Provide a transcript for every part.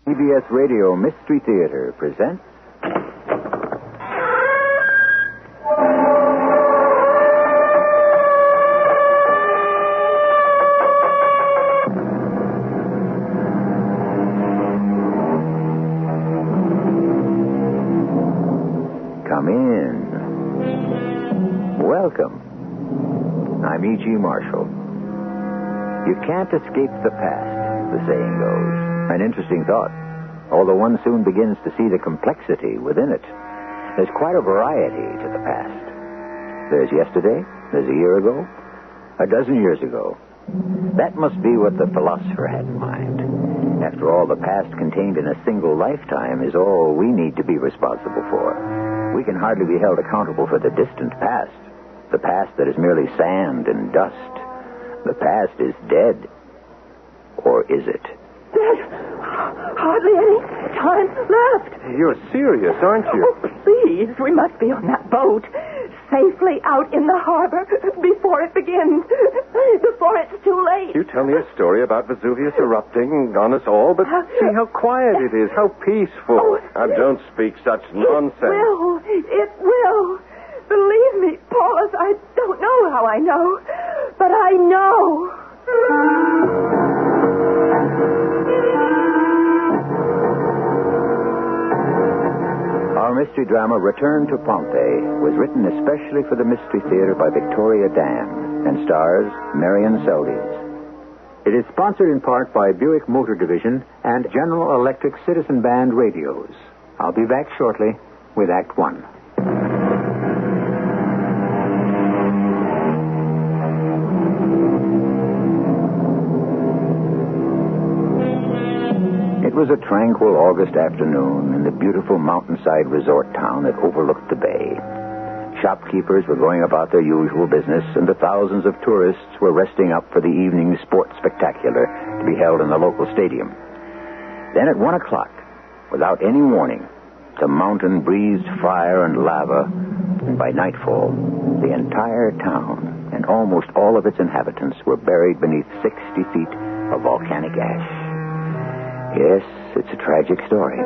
CBS Radio Mystery Theater presents... Come in. Welcome. I'm E.G. Marshall. You can't escape the past, the saying goes. An interesting thought, although one soon begins to see the complexity within it. There's quite a variety to the past. There's yesterday, there's a year ago, a dozen years ago. That must be what the philosopher had in mind. After all, the past contained in a single lifetime is all we need to be responsible for. We can hardly be held accountable for the distant past, the past that is merely sand and dust. The past is dead. Or is it? There's hardly any time left. You're serious, aren't you? Oh, please, we must be on that boat, safely out in the harbor before it begins, before it's too late. You tell me a story about Vesuvius erupting on us all, but see how quiet it is, how peaceful. Oh, now, don't speak such nonsense. It will. Believe me, Paulus, I don't know how I know, but I know. Our mystery drama, Return to Pompeii, was written especially for the Mystery Theater by Victoria Dan and stars Marion Seldes. It is sponsored in part by Buick Motor Division and General Electric Citizen Band Radios. I'll be back shortly with Act One. It was a tranquil August afternoon in the beautiful mountainside resort town that overlooked the bay. Shopkeepers were going about their usual business, and the thousands of tourists were resting up for the evening sports spectacular to be held in the local stadium. Then at 1 o'clock, without any warning, the mountain breathed fire and lava, and by nightfall, the entire town and almost all of its inhabitants were buried beneath 60 feet of volcanic ash. Yes, it's a tragic story.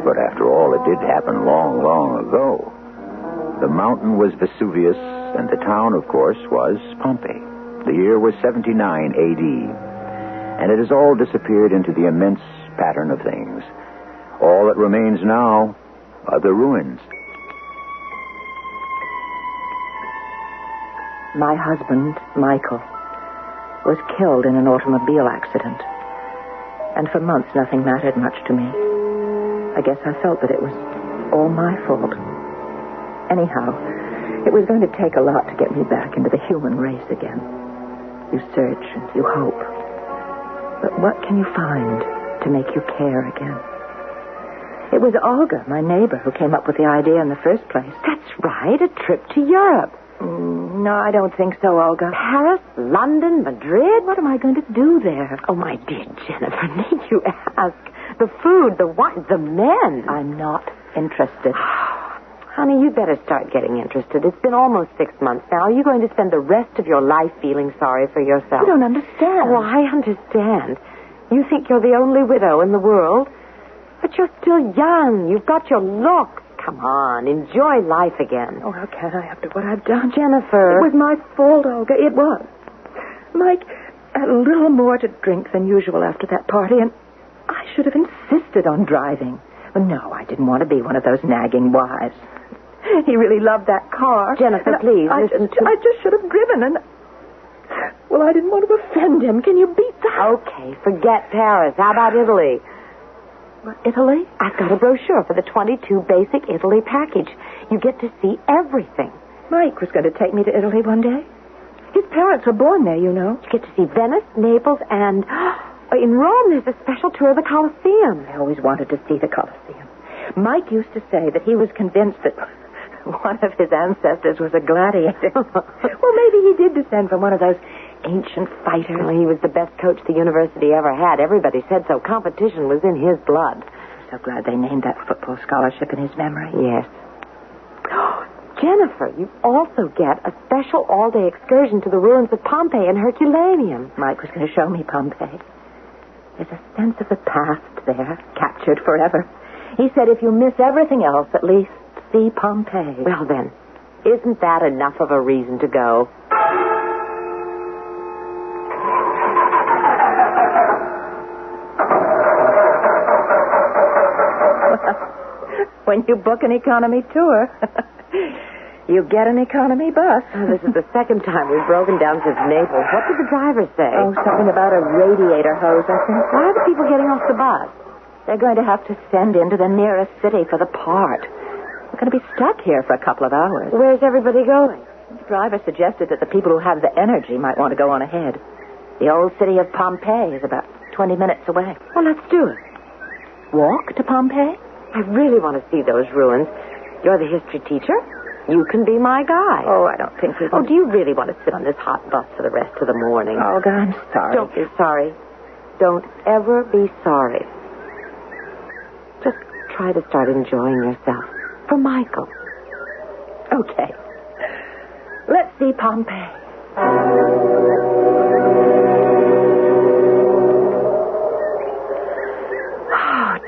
But after all, it did happen long, long ago. The mountain was Vesuvius, and the town, of course, was Pompeii. The year was 79 A.D., and it has all disappeared into the immense pattern of things. All that remains now are the ruins. My husband, Michael, was killed in an automobile accident. And for months, nothing mattered much to me. I guess I felt that it was all my fault. Anyhow, it was going to take a lot to get me back into the human race again. You search and you hope. But what can you find to make you care again? It was Olga, my neighbor, who came up with the idea in the first place. That's right, a trip to Europe. No, I don't think so, Olga. Paris, London, Madrid. What am I going to do there? Oh, my dear Jennifer, need you ask? The food, the wine, the men. I'm not interested. Honey, you better start getting interested. It's been almost 6 months now. Are you going to spend the rest of your life feeling sorry for yourself? You don't understand. Oh, I understand. You think you're the only widow in the world. But you're still young. You've got your looks. Come on, enjoy life again. Oh, how can I after what I've done? Jennifer. It was my fault, Olga. It was. Mike had a little more to drink than usual after that party, and I should have insisted on driving. But no, I didn't want to be one of those nagging wives. He really loved that car. Jennifer, please, I just should have driven, and... Well, I didn't want to offend him. Can you beat that? Okay, forget Paris. How about Italy? What, Italy? I've got a brochure for the 22 Basic Italy package. You get to see everything. Mike was going to take me to Italy one day. His parents were born there, you know. You get to see Venice, Naples, and in Rome there's a special tour of the Colosseum. I always wanted to see the Colosseum. Mike used to say that he was convinced that one of his ancestors was a gladiator. Well, maybe he did descend from one of those ancient fighters. Well, he was the best coach the university ever had. Everybody said so. Competition was in his blood. I'm so glad they named that football scholarship in his memory. Yes. Jennifer, you also get a special all-day excursion to the ruins of Pompeii and Herculaneum. Mike was going to show me Pompeii. There's a sense of the past there, captured forever. He said if you miss everything else, at least see Pompeii. Well, then, isn't that enough of a reason to go? When you book an economy tour, you get an economy bus. Oh, this is the second time we've broken down since Naples. What did the driver say? Oh, something about a radiator hose, I think. Why are the people getting off the bus? They're going to have to send into the nearest city for the part. We're going to be stuck here for a couple of hours. Where's everybody going? The driver suggested that the people who have the energy might want to go on ahead. The old city of Pompeii is about 20 minutes away. Well, let's do it. Walk to Pompeii? I really want to see those ruins. You're the history teacher. You can be my guide. Oh, I don't think we can. Oh, do you really want to sit on this hot bus for the rest of the morning? Olga, I'm sorry. Don't be sorry. Don't ever be sorry. Just try to start enjoying yourself. For Michael. Okay. Let's see Pompeii.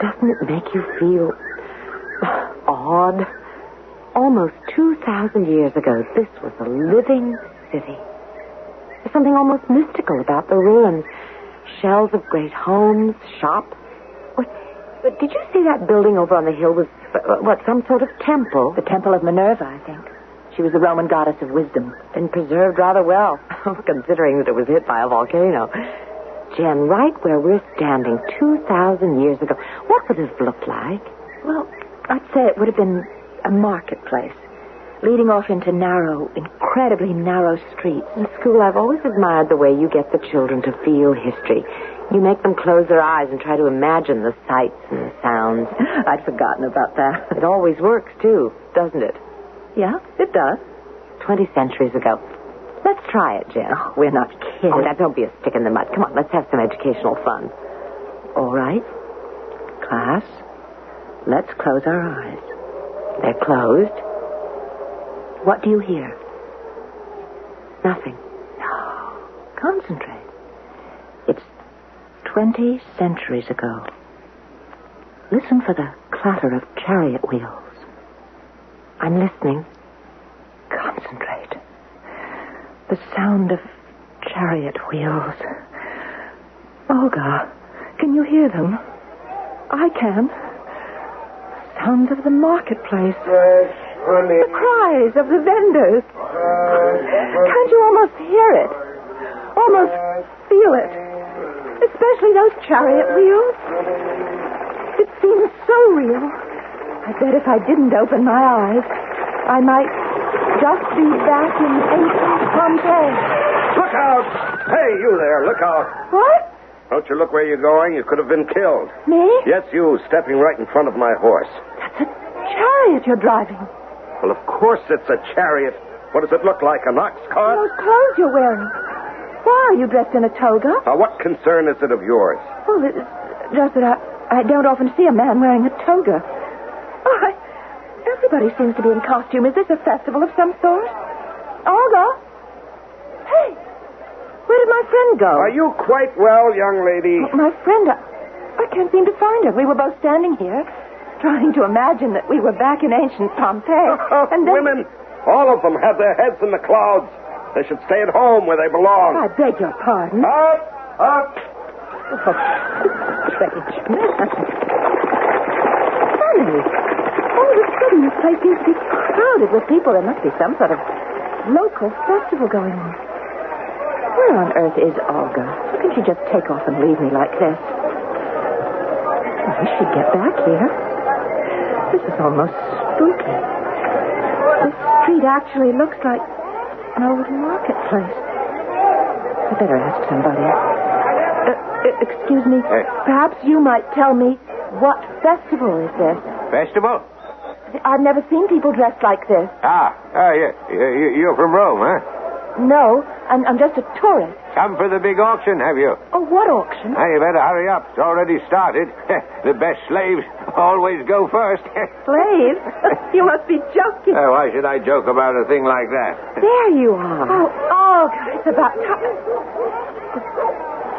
Doesn't it make you feel odd? Almost 2,000 years ago, this was a living city. There's something almost mystical about the ruins. Shells of great homes, shops. But did you see that building over on the hill was, some sort of temple? The Temple of Minerva, I think. She was the Roman goddess of wisdom. Been preserved rather well, considering that it was hit by a volcano. Jen, right where we're standing 2,000 years ago, what would it have looked like? Well, I'd say it would have been a marketplace, leading off into narrow, incredibly narrow streets. In school, I've always admired the way you get the children to feel history. You make them close their eyes and try to imagine the sights and the sounds. I'd forgotten about that. It always works, too, doesn't it? Yeah, it does. 20 centuries ago. Let's try it, Jen. Oh, we're not kidding. Oh, now, don't be a stick in the mud. Come on, let's have some educational fun. All right. Class, let's close our eyes. They're closed. What do you hear? Nothing. No. Concentrate. It's 20 centuries ago. Listen for the clatter of chariot wheels. I'm listening. Concentrate. The sound of chariot wheels. Olga, can you hear them? I can. Sound of the marketplace. The cries of the vendors. Can't you almost hear it? Almost feel it? Especially those chariot wheels. It seems so real. I bet if I didn't open my eyes, I might just be back in ancient Pompeii. Look out! Hey, you there, look out. What? Don't you look where you're going? You could have been killed. Me? Yes, you, stepping right in front of my horse. That's a chariot you're driving. Well, of course it's a chariot. What does it look like, an ox cart? Those clothes you're wearing. Why are you dressed in a toga? Now, what concern is it of yours? Well, it's just that I don't often see a man wearing a toga. Oh, everybody seems to be in costume. Is this a festival of some sort? Olga? Hey, where did my friend go? Are you quite well, young lady? My friend, I can't seem to find her. We were both standing here, trying to imagine that we were back in ancient Pompeii. And then... Women, all of them have their heads in the clouds. They should stay at home where they belong. I beg your pardon. Up! Oh, strange. Funny. All of a sudden, this place seems to be crowded with people. There must be some sort of local festival going on. Where on earth is Olga? How can she just take off and leave me like this? I should get back here. This is almost spooky. This street actually looks like an old marketplace. I better ask somebody. Excuse me. Perhaps you might tell me, what festival is this? Festival? I've never seen people dressed like this. You're from Rome, huh? No, I'm just a tourist. Come for the big auction, have you? Oh, what auction? Now, you better hurry up. It's already started. The best slaves always go first. Slaves? You must be joking. Why should I joke about a thing like that? There you are. Oh, Olga, it's about time.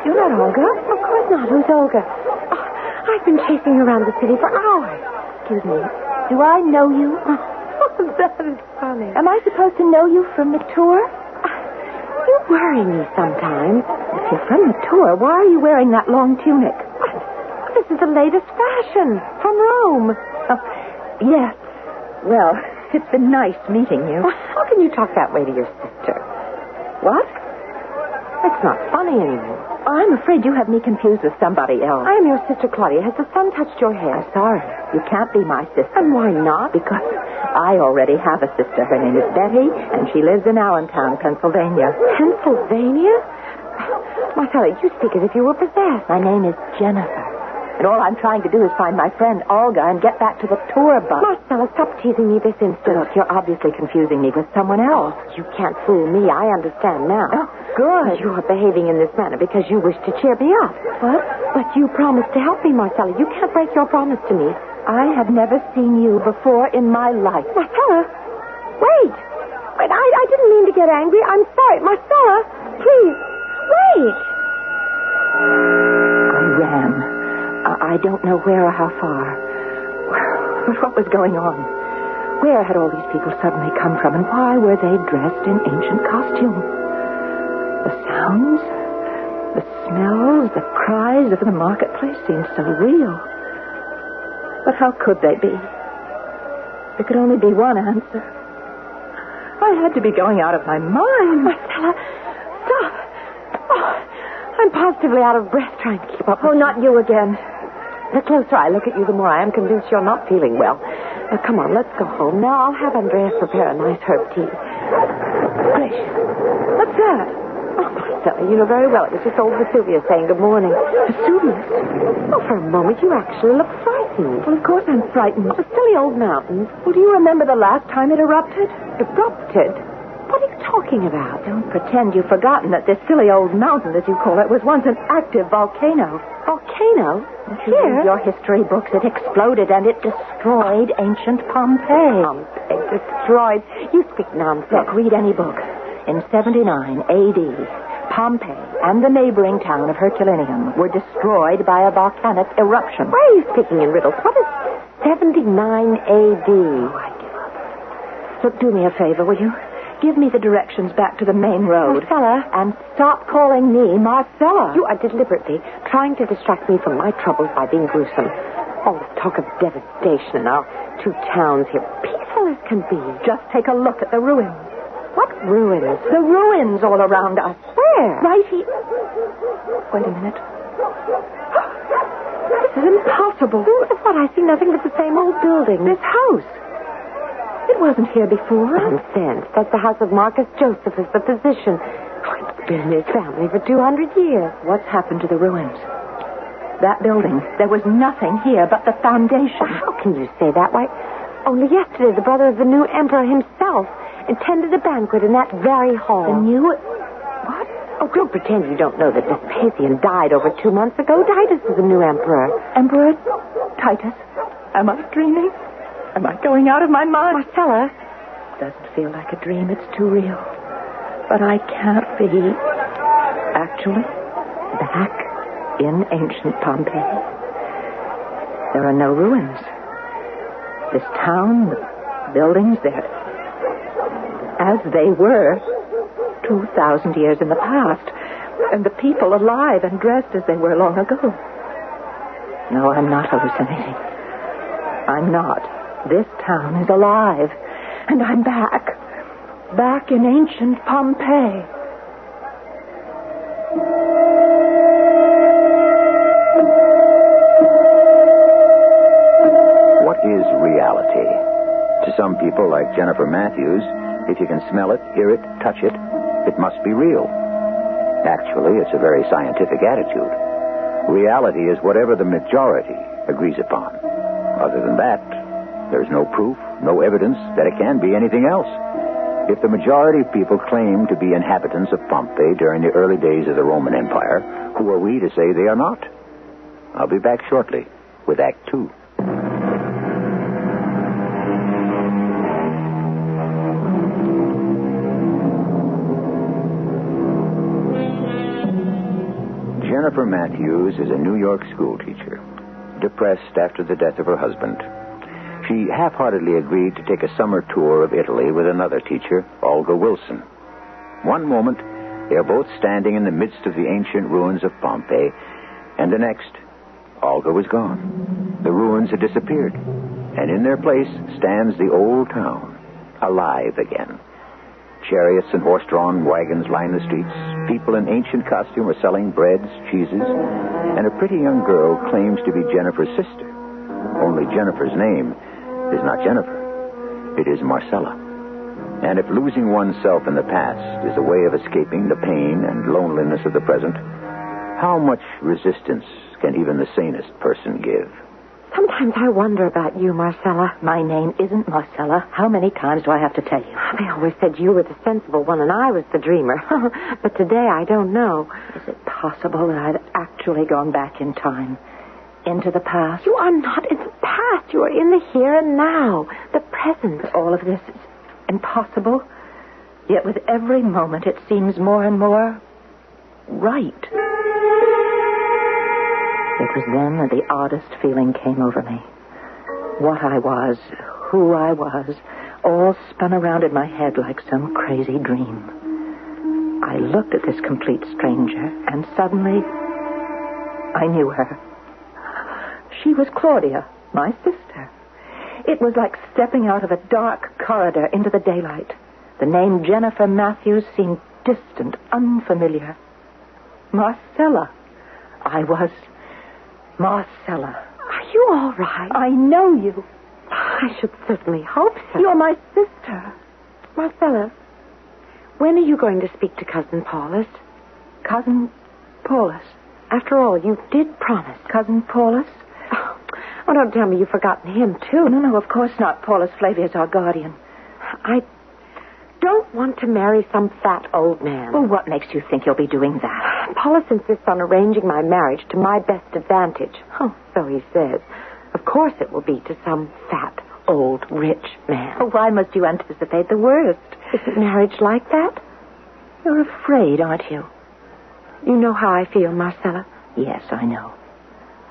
You're not Olga? Of course not. Who's Olga? Oh, I've been chasing you around the city for hours. Excuse me. Do I know you? That is funny. Am I supposed to know you from the tour? You worry me sometimes. If you're from the tour, why are you wearing that long tunic? This is the latest fashion from Rome. Oh, yes. Well, it's been nice meeting you. How can you talk that way to your sister? What? It's not funny anymore. I'm afraid you have me confused with somebody else. I am your sister, Claudia. Has the sun touched your hair? I'm sorry. You can't be my sister. And why not? Because I already have a sister. Her name is Betty, and she lives in Allentown, Pennsylvania. Pennsylvania? Marcella, you speak as if you were possessed. My name is Jennifer. And all I'm trying to do is find my friend Olga and get back to the tour bus. Marcella, stop teasing me this instant. Look, you're obviously confusing me with someone else. You can't fool me. I understand now. Oh, good. You are behaving in this manner because you wish to cheer me up. What? But you promised to help me, Marcella. You can't break your promise to me. I have never seen you before in my life. Marcella, wait. I didn't mean to get angry. I'm sorry. Marcella, please, wait. I ran. I don't know where or how far. But what was going on? Where had all these people suddenly come from, and why were they dressed in ancient costume? The sounds, the smells, the cries of the marketplace seemed so real. But how could they be? There could only be one answer. I had to be going out of my mind. Marcella, stop. Oh, I'm positively out of breath trying to keep up. Oh, not you again. The closer I look at you, the more I am convinced you're not feeling well. Now, come on, let's go home. Now, I'll have Andreas prepare a nice herb tea. Gracious. What's that? Oh, Marcella, you know very well it was just old Vesuvius saying good morning. Vesuvius? Oh, for a moment, you actually look frightened. Well, of course I'm frightened. The silly old mountains. Well, do you remember the last time it erupted? Erupted? What are you talking about? Don't pretend you've forgotten that this silly old mountain, as you call it, was once an active volcano. Volcano? If you read your history books, it exploded and it destroyed ancient Pompeii. Pompeii destroyed? You speak nonsense. Look, read any book. In 79 A.D., Pompeii and the neighboring town of Herculaneum were destroyed by a volcanic eruption. Why are you speaking in riddles? What is 79 A.D.? Oh, I give up. Look, do me a favor, will you? Give me the directions back to the main road. Marcella. And stop calling me Marcella. You are deliberately trying to distract me from my troubles by being gruesome. All this talk of devastation in our two towns here, peaceful as can be. Just take a look at the ruins. What ruins? The ruins all around us. Where? Right here. Wait a minute. This is impossible. What? I see nothing but the same old building. This house. It wasn't here before. Nonsense. That's the house of Marcus Josephus, the physician. Oh, it's been in his family for 200 years. What's happened to the ruins? That building. There was nothing here but the foundation. How can you say that? Why, only yesterday the brother of the new emperor himself attended a banquet in that very hall. The new... What? Oh, don't pretend you don't know that Vespasian died over 2 months ago. Titus is the new emperor. Emperor Titus? Am I dreaming? Am I going out of my mind? Marcella. Doesn't feel like a dream. It's too real. But I can't be actually back in ancient Pompeii. There are no ruins. This town, the buildings, they're as they were 2,000 years in the past. And the people alive and dressed as they were long ago. No, I'm not hallucinating. I'm not. This town is alive. And I'm back. Back in ancient Pompeii. What is reality? To some people like Jennifer Matthews, if you can smell it, hear it, touch it, it must be real. Actually, it's a very scientific attitude. Reality is whatever the majority agrees upon. Other than that, there's no proof, no evidence that it can be anything else. If the majority of people claim to be inhabitants of Pompeii during the early days of the Roman Empire, who are we to say they are not? I'll be back shortly with Act 2. Jennifer Matthews is a New York school teacher. depressed after the death of her husband. She half-heartedly agreed to take a summer tour of Italy with another teacher, Olga Wilson. One moment, they are both standing in the midst of the ancient ruins of Pompeii, and the next, Olga was gone. The ruins had disappeared, and in their place stands the old town, alive again. Chariots and horse-drawn wagons line the streets. People in ancient costume are selling breads, cheeses, and a pretty young girl claims to be Jennifer's sister. Only Jennifer's name is not Jennifer. It is Marcella. And if losing oneself in the past is a way of escaping the pain and loneliness of the present, how much resistance can even the sanest person give? Sometimes I wonder about you, Marcella. My name isn't Marcella. How many times do I have to tell you? They always said you were the sensible one and I was the dreamer. But today I don't know. Is it possible that I've actually gone back in time? Into the past? You are not in the past. You are in the here and now. The present. But all of this is impossible. Yet with every moment it seems more and more right. It was then that the oddest feeling came over me. What I was, who I was, all spun around in my head like some crazy dream. I looked at this complete stranger, and suddenly I knew her. She was Claudia, my sister. It was like stepping out of a dark corridor into the daylight. The name Jennifer Matthews seemed distant, unfamiliar. Marcella. I was Marcella. Are you all right? I know you. I should certainly hope so. You're my sister. Marcella, when are you going to speak to Cousin Paulus? Cousin Paulus. After all, you did promise. Cousin Paulus? Oh, don't tell me you've forgotten him, too. No, of course not. Paulus Flavius, our guardian. I don't want to marry some fat old man. Well, what makes you think you'll be doing that? Paulus insists on arranging my marriage to my best advantage. Oh, so he says. Of course it will be to some fat, old, rich man. Oh, why must you anticipate the worst? Isn't marriage like that? You're afraid, aren't you? You know how I feel, Marcella. Yes, I know.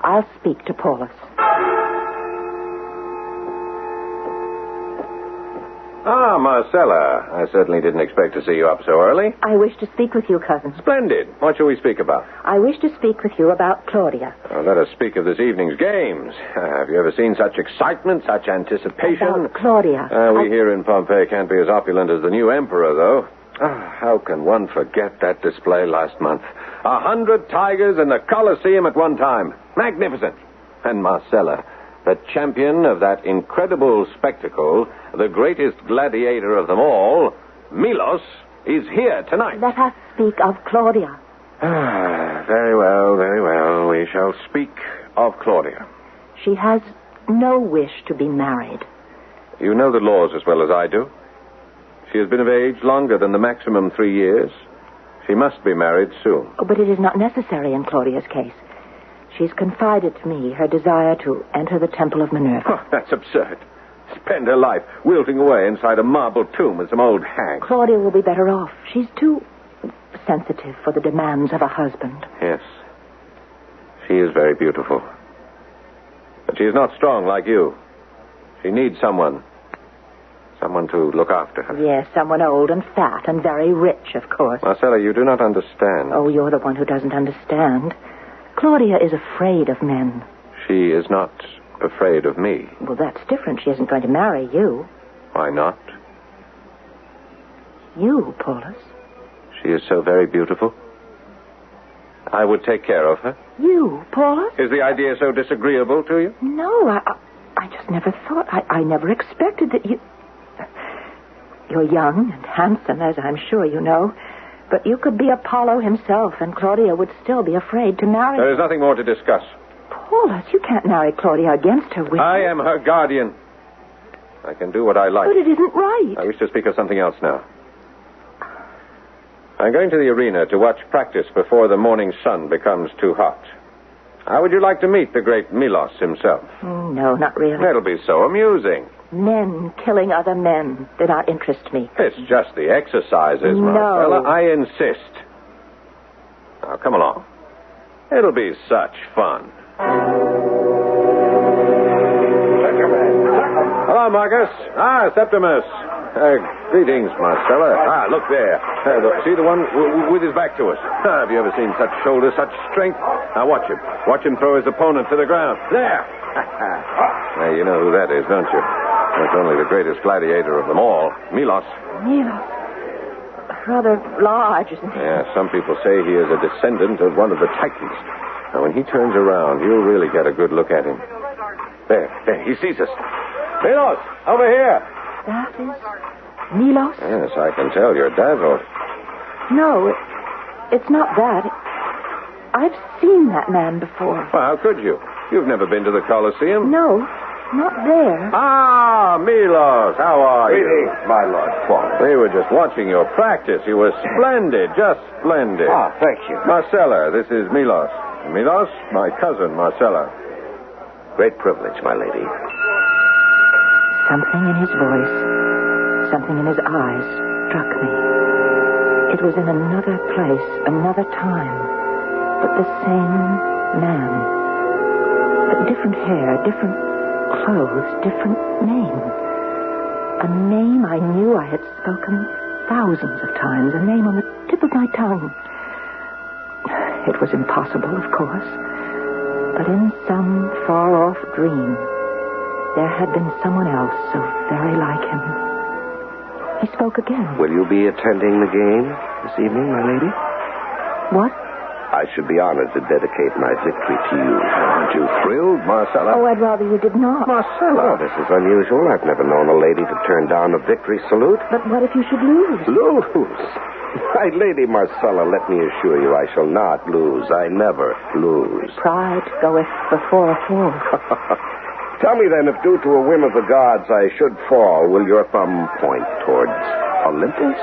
I'll speak to Paulus. Ah, Marcella. I certainly didn't expect to see you up so early. I wish to speak with you, cousin. Splendid. What shall we speak about? I wish to speak with you about Claudia. Oh, let us speak of this evening's games. Have you ever seen such excitement, such anticipation? About Claudia. We here in Pompeii can't be as opulent as the new emperor, though. How can one forget that display last month? 100 tigers in the Colosseum at one time. Magnificent. And Marcella, the champion of that incredible spectacle, the greatest gladiator of them all, Milos, is here tonight. Let us speak of Claudia. Very well, very well. We shall speak of Claudia. She has no wish to be married. You know the laws as well as I do. She has been of age longer than the maximum 3 years. She must be married soon. Oh, but it is not necessary in Claudia's case. She's confided to me her desire to enter the Temple of Minerva. Oh, that's absurd. Spend her life wilting away inside a marble tomb with some old hag. Claudia will be better off. She's too sensitive for the demands of a husband. Yes. She is very beautiful. But she is not strong like you. She needs someone to look after her. Yes, someone old and fat and very rich, of course. Marcella, you do not understand. Oh, you're the one who doesn't understand. Claudia is afraid of men. She is not afraid of me. Well, that's different. She isn't going to marry you. Why not? You, Paulus. She is so very beautiful. I would take care of her. You, Paulus? Is the idea so disagreeable to you? No, I just never thought. I never expected that you... You're young and handsome, as I'm sure you know. But you could be Apollo himself, and Claudia would still be afraid to marry you. There is nothing more to discuss. Paulus, you can't marry Claudia against her will. I am her guardian. I can do what I like. But it isn't right. I wish to speak of something else now. I'm going to the arena to watch practice before the morning sun becomes too hot. How would you like to meet the great Milos himself? No, not really. It'll be so amusing. Men killing other men do not interest me. It's just the exercises, No. Marcella. I insist. Now, come along. It'll be such fun. Hello, Marcus. Septimus. Greetings, Marcella. Look there. See the one with his back to us? Have you ever seen such shoulders, such strength? Now watch him. Watch him throw his opponent to the ground. There. Now, you know who that is, don't you? That's only the greatest gladiator of them all, Milos. Milos. Rather large, isn't he? Yeah, some people say he is a descendant of one of the Titans. Now, when he turns around, you'll really get a good look at him. There, he sees us. Milos, over here. That is Milos? Yes, I can tell. You're dazzled. No, it's not that. I've seen that man before. Well, how could you? You've never been to the Colosseum? No, not there. Milos, how are you? Greetings, my Lord Paul. We were just watching your practice. You were splendid, just splendid. Thank you. Marcella, this is Milos. Milos, my cousin, Marcella. Great privilege, my lady. Something in his voice, something in his eyes struck me. It was in another place, another time, but the same man. But different hair, different clothes, different name. A name I knew I had spoken thousands of times, a name on the tip of my tongue. It was impossible, of course, but in some far-off dream, there had been someone else so very like him. He spoke again. Will you be attending the game this evening, my lady? What? I should be honored to dedicate my victory to you. Aren't you thrilled, Marcella? Oh, I'd rather you did not. Marcella, this is unusual. I've never known a lady to turn down a victory salute. But what if you should lose? Lose? My lady Marcella, let me assure you, I shall not lose. I never lose. Pride goeth before a fall. Tell me then, if due to a whim of the gods I should fall, will your thumb point towards Olympus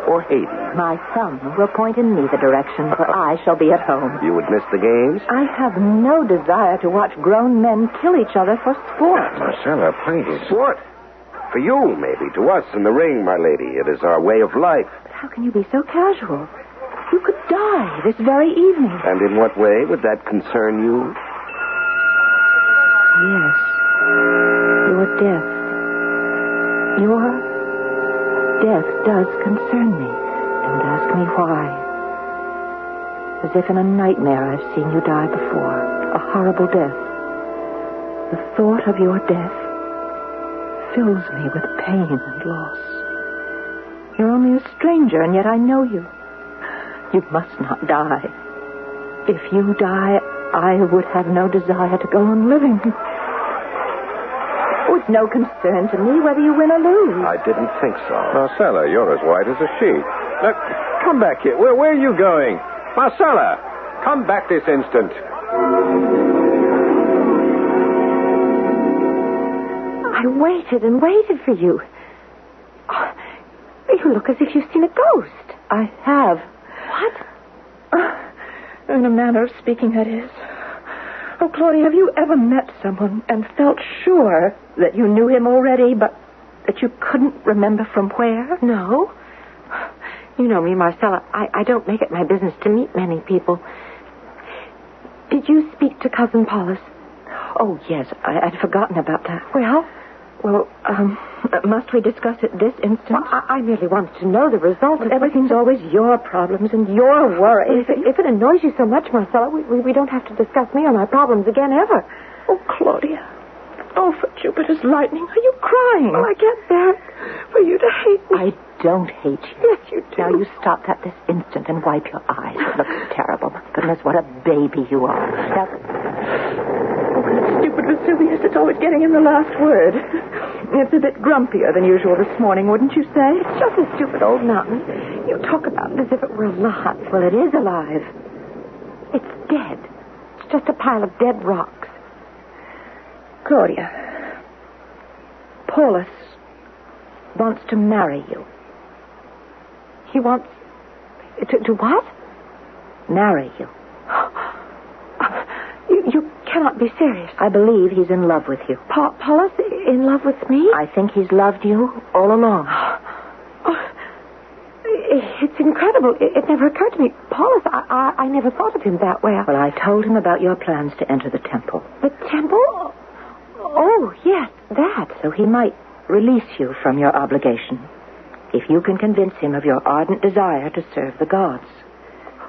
or Hades? My thumb will point in neither direction, for I shall be at home. You would miss the games? I have no desire to watch grown men kill each other for sport. Marcella, please. Sport? For you, maybe. To us in the ring, my lady. It is our way of life. But how can you be so casual? You could die this very evening. And in what way would that concern you? Yes. Your death. Your death does concern me. Don't ask me why. As if in a nightmare I've seen you die before. A horrible death. The thought of your death fills me with pain and loss. You're only a stranger, and yet I know you. You must not die. If you die, I would have no desire to go on living. Oh, it's no concern to me whether you win or lose. I didn't think so. Marcella, you're as white as a sheet. Look, come back here. Where are you going? Marcella, come back this instant. I waited and waited for you. Oh, you look as if you've seen a ghost. I have. What? In a manner of speaking, that is. Oh, Claudia, have you ever met someone and felt sure that you knew him already, but that you couldn't remember from where? No. You know me, Marcella. I don't make it my business to meet many people. Did you speak to Cousin Paulus? Oh, yes. I'd forgotten about that. Well, must we discuss it this instant? Well, I merely wanted to know the result. Well, everything's always your problems and your worries. If it annoys you so much, Marcella, we don't have to discuss me or my problems again ever. Oh, Claudia. Oh, for Jupiter's lightning. Are you crying? Well, I can't bear it for you to hate me. I don't hate you. Yes, you do. Now, you stop that this instant and wipe your eyes. It looks terrible. My goodness, what a baby you are. Now... Oh, that stupid Vesuvius, it's always getting in the last word. It's a bit grumpier than usual this morning, wouldn't you say? It's just a stupid old mountain. You talk about it as if it were alive. Well, it is alive. It's dead. It's just a pile of dead rocks. Claudia, Paulus wants to marry you. He wants... To what? Marry you. You cannot be serious. I believe he's in love with you. Paulus in love with me? I think he's loved you all along. It's incredible. It never occurred to me. Paulus, I never thought of him that way. Well, I told him about your plans to enter the temple. The temple? Oh, yes, that. So he might release you from your obligation if you can convince him of your ardent desire to serve the gods.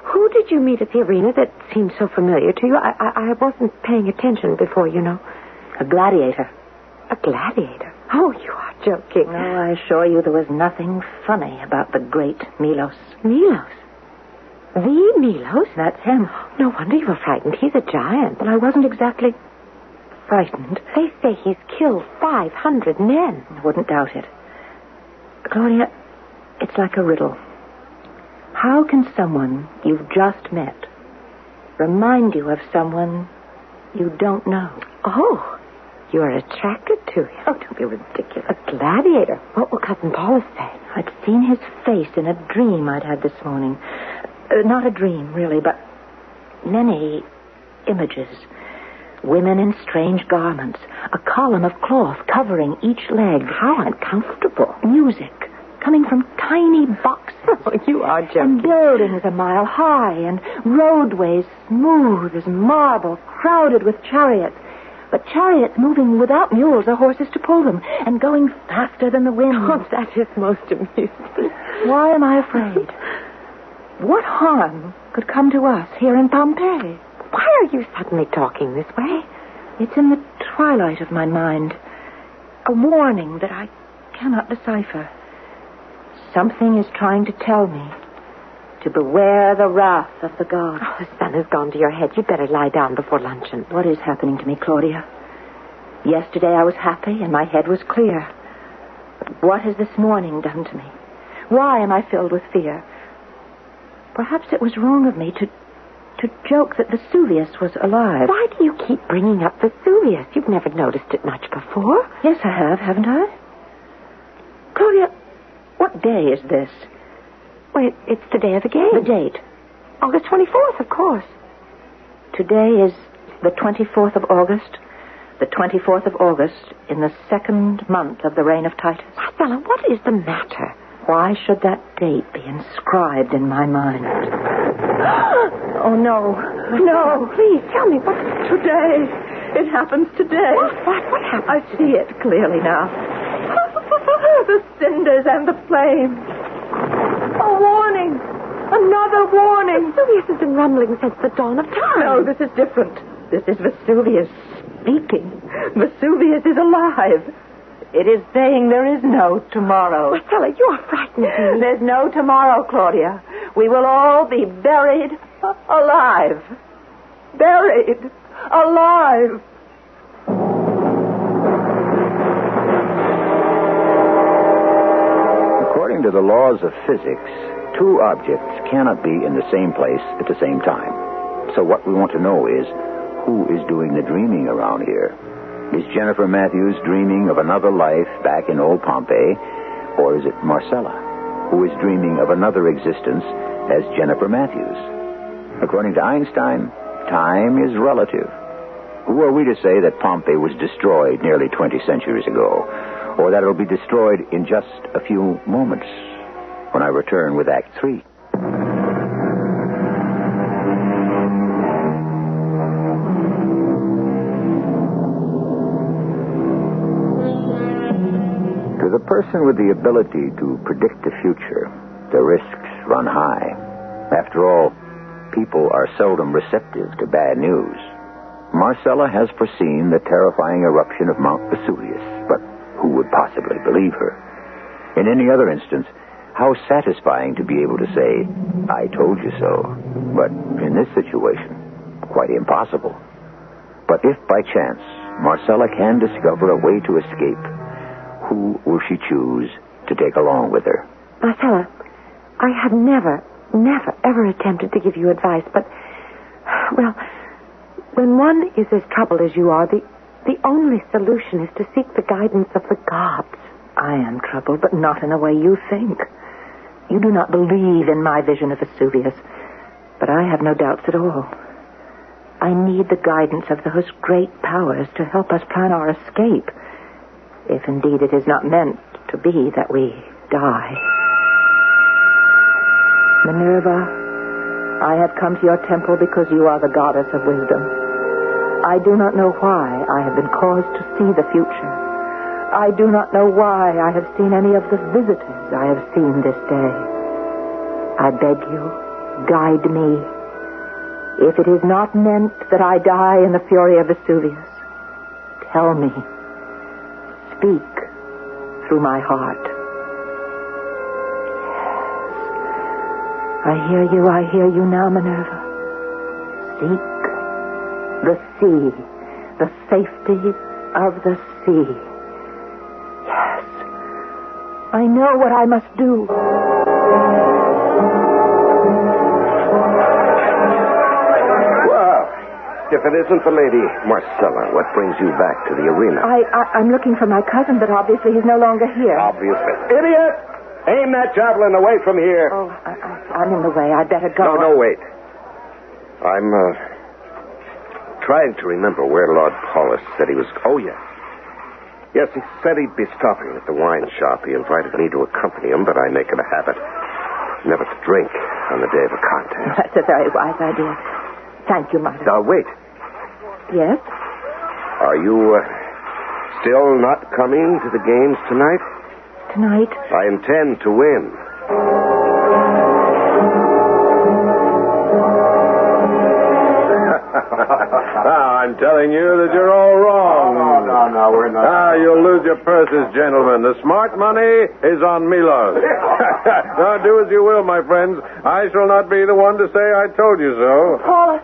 Who did you meet at the arena that seemed so familiar to you? I wasn't paying attention before, you know. A gladiator. A gladiator? Oh, you are joking. No, I assure you there was nothing funny about the great Milos. Milos? The Milos? That's him. No wonder you were frightened. He's a giant. But I wasn't exactly frightened. They say he's killed 500 men. I wouldn't doubt it. Claudia, it's like a riddle. How can someone you've just met remind you of someone you don't know? Oh, you are attracted to him. Oh, don't be ridiculous. A gladiator. What will Cousin Paula say? I'd seen his face in a dream I'd had this morning. Not a dream, really, but many images. Women in strange garments. A column of cloth covering each leg. How uncomfortable. Music coming from tiny boxes. Oh, you are joking. And buildings a mile high, and roadways smooth as marble, crowded with chariots. But chariots moving without mules or horses to pull them, and going faster than the wind. Oh, that is most amusing. Why am I afraid? What harm could come to us here in Pompeii? Why are you suddenly talking this way? It's in the twilight of my mind. A warning that I cannot decipher. Something is trying to tell me to beware the wrath of the gods. Oh, the sun has gone to your head. You'd better lie down before luncheon. What is happening to me, Claudia? Yesterday I was happy and my head was clear. But what has this morning done to me? Why am I filled with fear? Perhaps it was wrong of me to joke that Vesuvius was alive. Why do you keep bringing up Vesuvius? You've never noticed it much before. Yes, I have, haven't I? Claudia, what day is this? Wait, it's the day of the game. The date? August 24th, of course. Today is the 24th of August. The 24th of August in the second month of the reign of Titus. Marcella, what is the matter? Why should that date be inscribed in my mind? Oh, no. No. Please, tell me what... Today. It happens today. What happened? I see it clearly now. The cinders and the flames. A warning. Another warning. Vesuvius has been rumbling since the dawn of time. No, this is different. This is Vesuvius speaking. Vesuvius is alive. It is saying there is no tomorrow. Marcella, you are frightening me. There's no tomorrow, Claudia. We will all be buried alive. Buried alive. According to the laws of physics, two objects cannot be in the same place at the same time. So what we want to know is, who is doing the dreaming around here? Is Jennifer Matthews dreaming of another life back in old Pompeii? Or is it Marcella, who is dreaming of another existence as Jennifer Matthews? According to Einstein, time is relative. Who are we to say that Pompeii was destroyed nearly 20 centuries ago, or that it'll be destroyed in just a few moments when I return with Act 3? To the person with the ability to predict the future, the risks run high. After all, people are seldom receptive to bad news. Marcella has foreseen the terrifying eruption of Mount Vesuvius, but who would possibly believe her? In any other instance, how satisfying to be able to say, I told you so. But in this situation, quite impossible. But if by chance Marcella can discover a way to escape, who will she choose to take along with her? Marcella, I have never, ever attempted to give you advice, but, well, when one is as troubled as you are, the only solution is to seek the guidance of the gods. I am troubled, but not in the way you think. You do not believe in my vision of Vesuvius, but I have no doubts at all. I need the guidance of those great powers to help us plan our escape, if indeed it is not meant to be that we die. Minerva, I have come to your temple because you are the goddess of wisdom. I do not know why I have been caused to see the future, I do not know why I have seen any of the visitors I have seen this day. I beg you, guide me. If it is not meant that I die in the fury of Vesuvius, tell me. Speak through my heart. Yes, I hear you now, Minerva. Seek the sea, the safety of the sea. Yes, I know what I must do. Well, if it isn't the Lady Marcella, what brings you back to the arena? I'm looking for my cousin, but obviously he's no longer here. Obviously. Idiot! Aim that javelin away from here. Oh, I'm in the way. I'd better go. No, wait. I'm trying to remember where Lord Paulus said he was. Oh, yes. Yes, he said he'd be stopping at the wine shop. He invited me to accompany him, but I make it a habit never to drink on the day of a contest. That's a very wise idea. Thank you, Mother. Now, wait. Yes? Are you still not coming to the games tonight? Tonight? I intend to win. I'm telling you that you're all wrong. No, we're not. You'll lose your purses, gentlemen. The smart money is on Milos. Now, do as you will, my friends. I shall not be the one to say I told you so. Paula,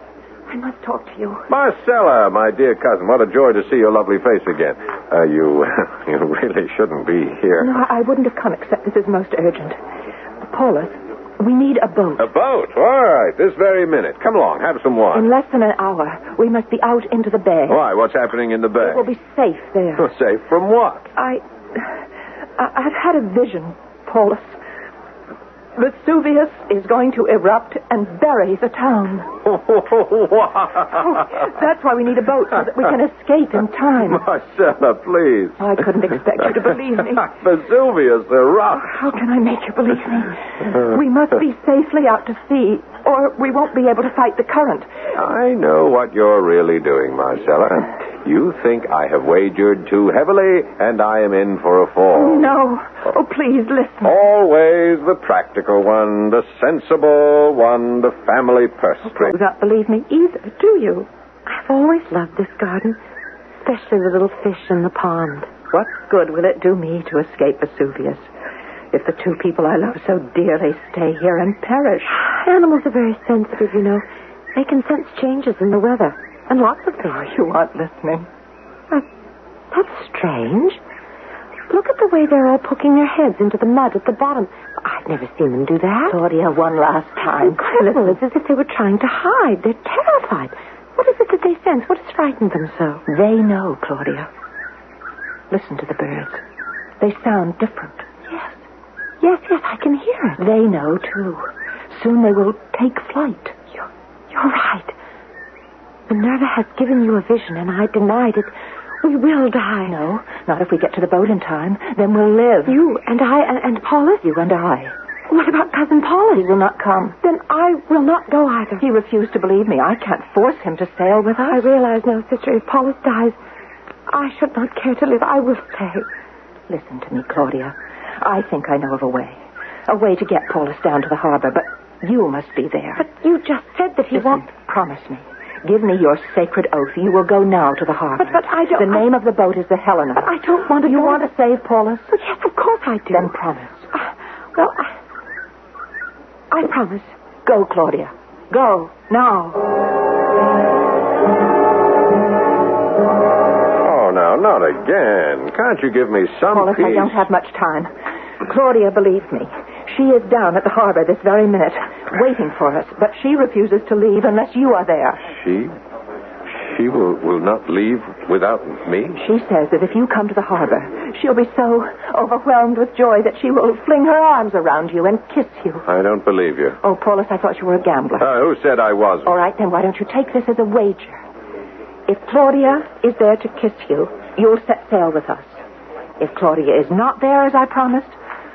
I must talk to you. Marcella, my dear cousin, what a joy to see your lovely face again. You really shouldn't be here. No, I wouldn't have come except this is most urgent. Paulus, we need a boat. A boat? All right, this very minute. Come along, have some wine. In less than an hour, we must be out into the bay. Why? What's happening in the bay? It will be safe there. Safe from what? I've had a vision, Paulus. Vesuvius is going to erupt and bury the town. That's why we need a boat, so that we can escape in time. Marcella, please. I couldn't expect you to believe me. Vesuvius erupts. How can I make you believe me? We must be safely out to sea, or we won't be able to fight the current. I know what you're really doing, Marcella. You think I have wagered too heavily, and I am in for a fall. No. Oh, please, listen. Always the practical one, the sensible one, the family purse string. You don't believe me either, do you? I've always loved this garden, especially the little fish in the pond. What good will it do me to escape Vesuvius if the two people I love so dearly stay here and perish? Animals are very sensitive, you know. They can sense changes in the weather and lots of things. You aren't listening. That's strange. Look at the way they're all poking their heads into the mud at the bottom. I've never seen them do that. Claudia, one last time. Incredible. It's as if they were trying to hide. They're terrified. What is it that they sense? What has frightened them so? They know, Claudia. Listen to the birds. They sound different. Yes, I can hear it. They know, too. Soon they will take flight. You're right. Minerva has given you a vision, and I denied it. We will die. No, not if we get to the boat in time. Then we'll live. You and I and Paulus? You and I. What about Cousin Paulus? He will not come. Then I will not go either. He refused to believe me. I can't force him to sail with us. I realize now, sister, if Paulus dies, I should not care to live. I will stay. Listen to me, Claudia. I think I know of a way to get Paulus down to the harbor, but you must be there. But you just said that he won't. Promise me. Give me your sacred oath. You will go now to the harbor. But I don't... The name of the boat is the Helena. But I don't want to... You want to save Paulus? But yes, of course I do. Then promise. Well, I promise. Go, Claudia. Go, now. Oh, now, not again. Can't you give me some Paulus, peace? I don't have much time. Claudia, believe me. She is down at the harbor this very minute, waiting for us. But she refuses to leave unless you are there. She will not leave without me? She says that if you come to the harbor, she'll be so overwhelmed with joy that she will fling her arms around you and kiss you. I don't believe you. Oh, Paulus, I thought you were a gambler. Who said I wasn't? All right, then why don't you take this as a wager? If Claudia is there to kiss you, you'll set sail with us. If Claudia is not there, as I promised,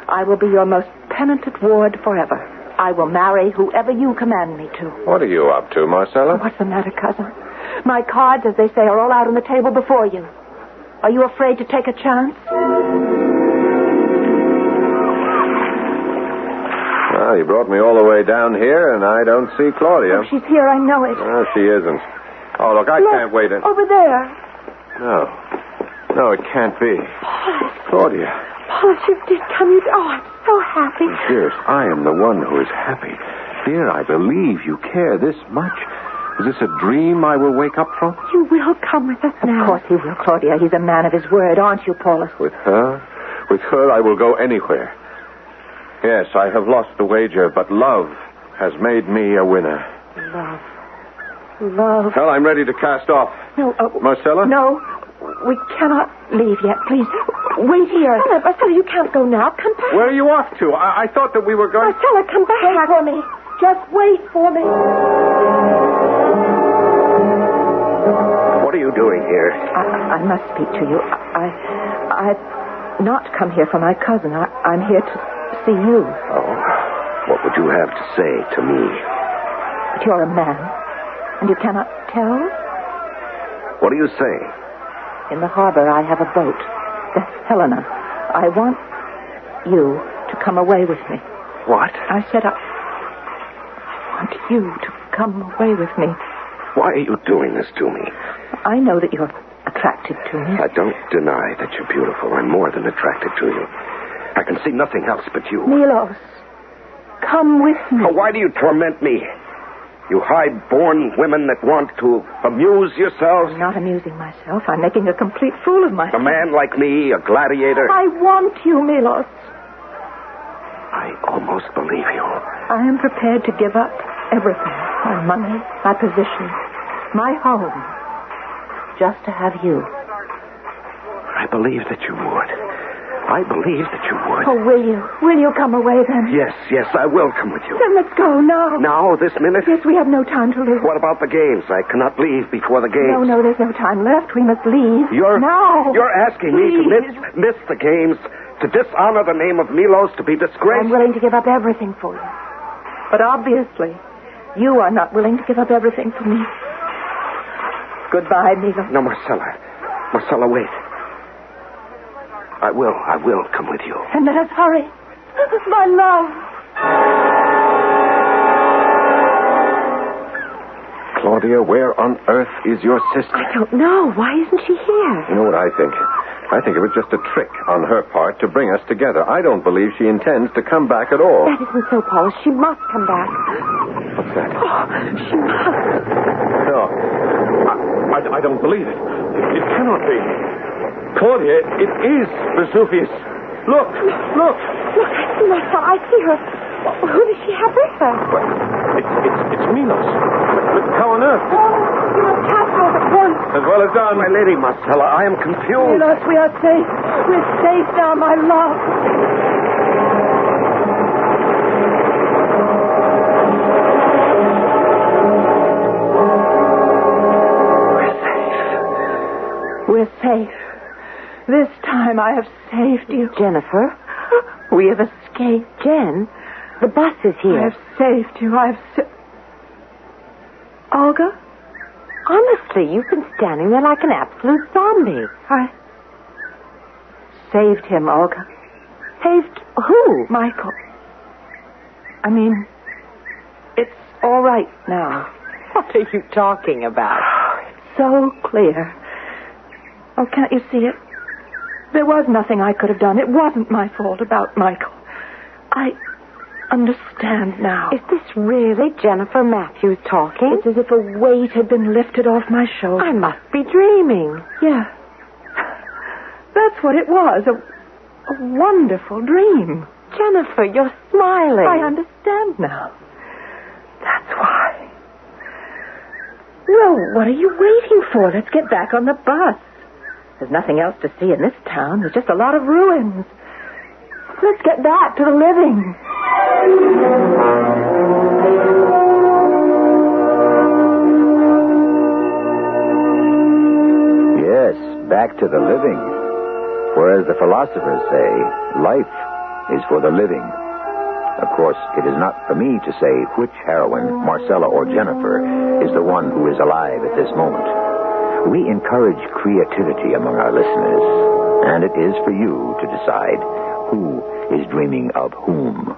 I will be your most penitent ward forever. I will marry whoever you command me to. What are you up to, Marcella? What's the matter, cousin? My cards, as they say, are all out on the table before you. Are you afraid to take a chance? Well, you brought me all the way down here, and I don't see Claudia. Oh, she's here. I know it. No, she isn't. Oh, look, I can't wait. Over there. No, it can't be. Claudia. Paulus, you did come. I'm so happy. Dearest, I am the one who is happy. Dear, I believe you care this much. Is this a dream I will wake up from? You will come with us now. Of course he will, Claudia. He's a man of his word, aren't you, Paulus? With her? With her, I will go anywhere. Yes, I have lost the wager, but love has made me a winner. Love. Well, I'm ready to cast off. No, Marcella? No, we cannot leave yet. Please, wait here. Marcella, you can't go now. Come back. Where are you off to? I thought that we were going... Marcella, come back. Wait for me. Just wait for me. What are you doing here? I must speak to you. I've not come here for my cousin. I'm here to see you. Oh, what would you have to say to me? But you're a man, and you cannot tell? What are you saying? In the harbor, I have a boat. The Helena. I want you to come away with me. What? I said I want you to come away with me. Why are you doing this to me? I know that you're attracted to me. I don't deny that you're beautiful. I'm more than attracted to you. I can see nothing else but you. Milos, come with me. Oh, why do you torment me? You high-born women that want to amuse yourselves? I'm not amusing myself. I'm making a complete fool of myself. A man like me, a gladiator? I want you, Milos. I almost believe you. I am prepared to give up everything. My money, my position, my home. Just to have you. I believe that you would. I believe that you would. Oh, will you? Will you come away then? Yes, I will come with you. Then let's go now. Now, this minute? Yes, we have no time to lose. What about the games? I cannot leave before the games. No, there's no time left. We must leave. Now. You're asking me to miss the games, to dishonor the name of Milos, to be disgraced? I'm willing to give up everything for you. But obviously, you are not willing to give up everything for me. Goodbye, Milos. No, Marcella. Marcella, wait. I will come with you. And let us hurry. My love. Claudia, where on earth is your sister? I don't know. Why isn't she here? You know what I think? I think it was just a trick on her part to bring us together. I don't believe she intends to come back at all. That isn't so, Paulus. She must come back. What's that? Oh, she must. No. I don't believe it. It cannot be. Claudia, it is Vesuvius. Look. Look, I see myself. I see her. Who does she have with her? Well, it's Milos. But how on earth? You must capture us at once. As well as done. My lady Marcella, I am confused. Milos, we are safe. We're safe now, my love. We're safe. This time I have saved you. Jennifer? We have escaped. Jen? The bus is here. I have saved you. Olga? Honestly, you've been standing there like an absolute zombie. I saved him, Olga. Saved who? Michael. I mean, it's all right now. What are you talking about? It's so clear. Oh, can't you see it? There was nothing I could have done. It wasn't my fault about Michael. I understand now. Is this really Jennifer Matthews talking? It's as if a weight had been lifted off my shoulder. I must be dreaming. Yeah. That's what it was. A wonderful dream. Jennifer, you're smiling. I understand now. That's why. Well, what are you waiting for? Let's get back on the bus. There's nothing else to see in this town. There's just a lot of ruins. Let's get back to the living. Yes, back to the living. Whereas the philosophers say, life is for the living. Of course, it is not for me to say which heroine, Marcella or Jennifer, is the one who is alive at this moment. We encourage creativity among our listeners, and it is for you to decide who is dreaming of whom.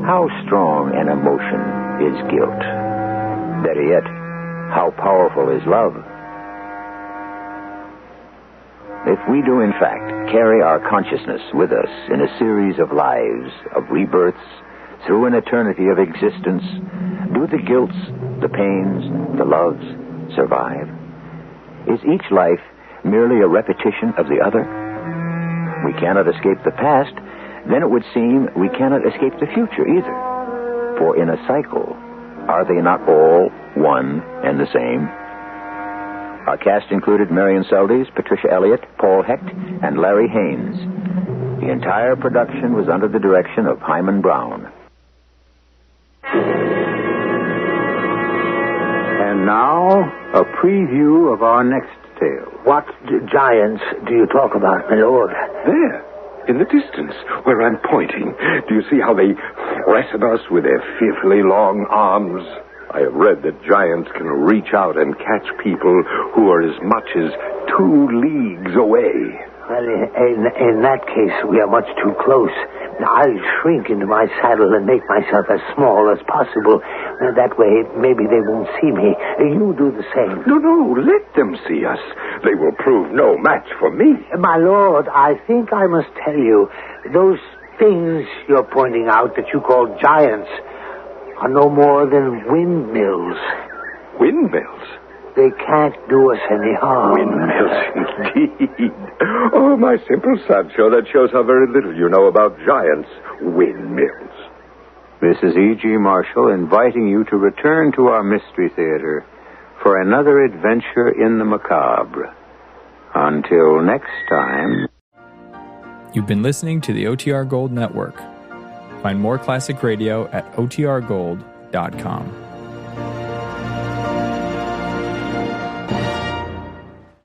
How strong an emotion is guilt? Better yet, how powerful is love? If we do, in fact, carry our consciousness with us in a series of lives, of rebirths, through an eternity of existence, do the guilts, the pains, the loves survive? Is each life merely a repetition of the other? We cannot escape the past, then it would seem we cannot escape the future either. For in a cycle, are they not all one and the same? Our cast included Marion Seldes, Patricia Elliott, Paul Hecht, and Larry Haynes. The entire production was under the direction of Hyman Brown. And now, a preview of our next tale. What giants do you talk about, my lord? There, in the distance, where I'm pointing. Do you see how they press at us with their fearfully long arms? I have read that giants can reach out and catch people who are as much as 2 leagues away. Well, in that case, we are much too close. I'll shrink into my saddle and make myself as small as possible. That way, maybe they won't see me. You do the same. No, let them see us. They will prove no match for me. My lord, I think I must tell you, those things you're pointing out that you call giants are no more than windmills. Windmills? They can't do us any harm. Windmills, indeed. Oh, my simple Sancho, that shows how very little you know about giants. Windmills. This is E.G. Marshall inviting you to return to our Mystery Theater for another adventure in the macabre. Until next time... You've been listening to the OTR Gold Network. Find more classic radio at otrgold.com.